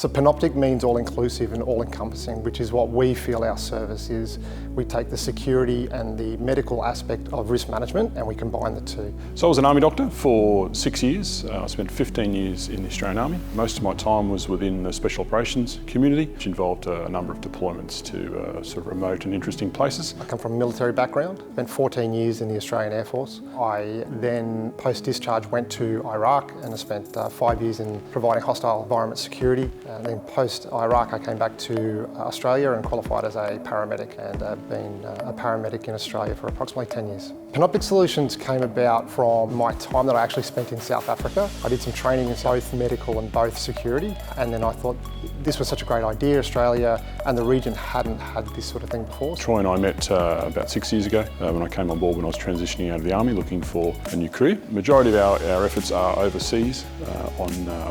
So Panoptic means all-inclusive and all-encompassing, which is what we feel our service is. We take the security and the medical aspect of risk management and we combine the two. So I was an Army doctor for 6 years. I spent 15 years in the Australian Army. Most of my time was within the Special Operations community, which involved a number of deployments to sort of remote and interesting places. I come from a military background, spent 14 years in the Australian Air Force. I then, post-discharge, went to Iraq and I spent 5 years in providing hostile environment security. And then post-Iraq, I came back to Australia and qualified as a paramedic, and I've been a paramedic in Australia for approximately 10 years. Panoptic Solutions came about from my time that I actually spent in South Africa. I did some training in both medical and both security, and then I thought this was such a great idea. Australia and the region hadn't had this sort of thing before. Troy and I met about 6 years ago when I came on board when I was transitioning out of the Army looking for a new career. The majority of our efforts are overseas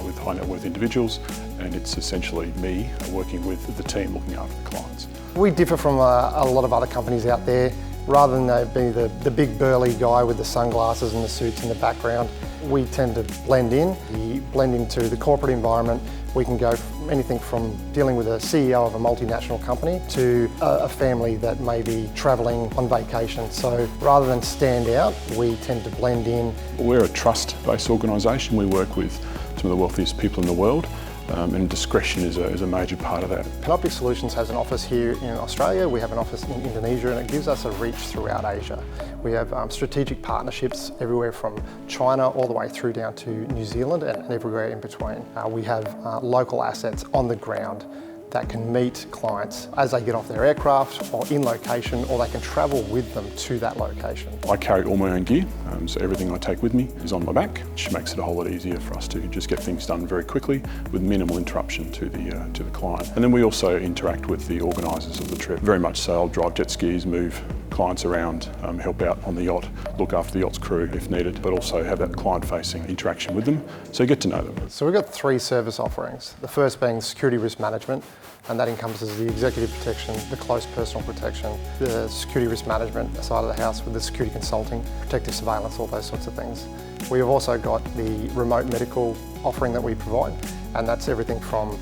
with high net worth individuals, and it's essentially me working with the team looking after the clients. We differ from a lot of other companies out there. Rather than be the big burly guy with the sunglasses and the suits in the background, we tend to blend in. We blend into the corporate environment. We can go anything from dealing with a CEO of a multinational company to a family that may be travelling on vacation. So rather than stand out, we tend to blend in. We're a trust-based organisation. We work with some of the wealthiest people in the world. And discretion is a major part of that. Panoptic Solutions has an office here in Australia, we have an office in Indonesia, and it gives us a reach throughout Asia. We have strategic partnerships everywhere from China all the way through down to New Zealand and everywhere in between. We have local assets on the ground that can meet clients as they get off their aircraft or in location, or they can travel with them to that location. I carry all my own gear, so everything I take with me is on my back, which makes it a whole lot easier for us to just get things done very quickly with minimal interruption to the client. And then we also interact with the organisers of the trip. Very much so, I'll drive jet skis, move clients around, help out on the yacht, look after the yacht's crew if needed, but also have that client-facing interaction with them, so you get to know them. So we've got 3 service offerings. The first being security risk management, and that encompasses the executive protection, the close personal protection, the security risk management side of the house with the security consulting, protective surveillance, all those sorts of things. We have also got the remote medical offering that we provide, and that's everything from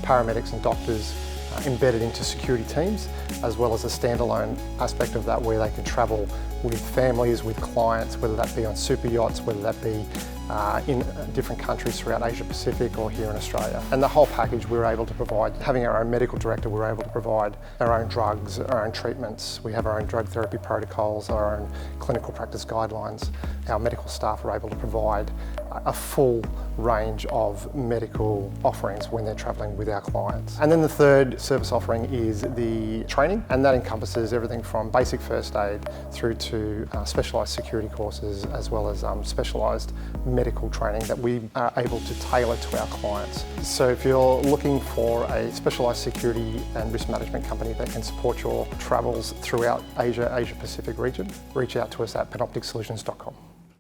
paramedics and doctors embedded into security teams, as well as a standalone aspect of that where they can travel with families, with clients, whether that be on super yachts, whether that be in different countries throughout Asia Pacific or here in Australia. And the whole package we're able to provide. Having our own medical director, we're able to provide our own drugs, our own treatments. We have our own drug therapy protocols, our own clinical practice guidelines. Our medical staff are able to provide a full range of medical offerings when they're travelling with our clients. And then the third service offering is the training, and that encompasses everything from basic first aid through to specialised security courses, as well as specialised medical training that we are able to tailor to our clients. So if you're looking for a specialised security and risk management company that can support your travels throughout Asia Pacific region, reach out to us at panopticsolutions.com.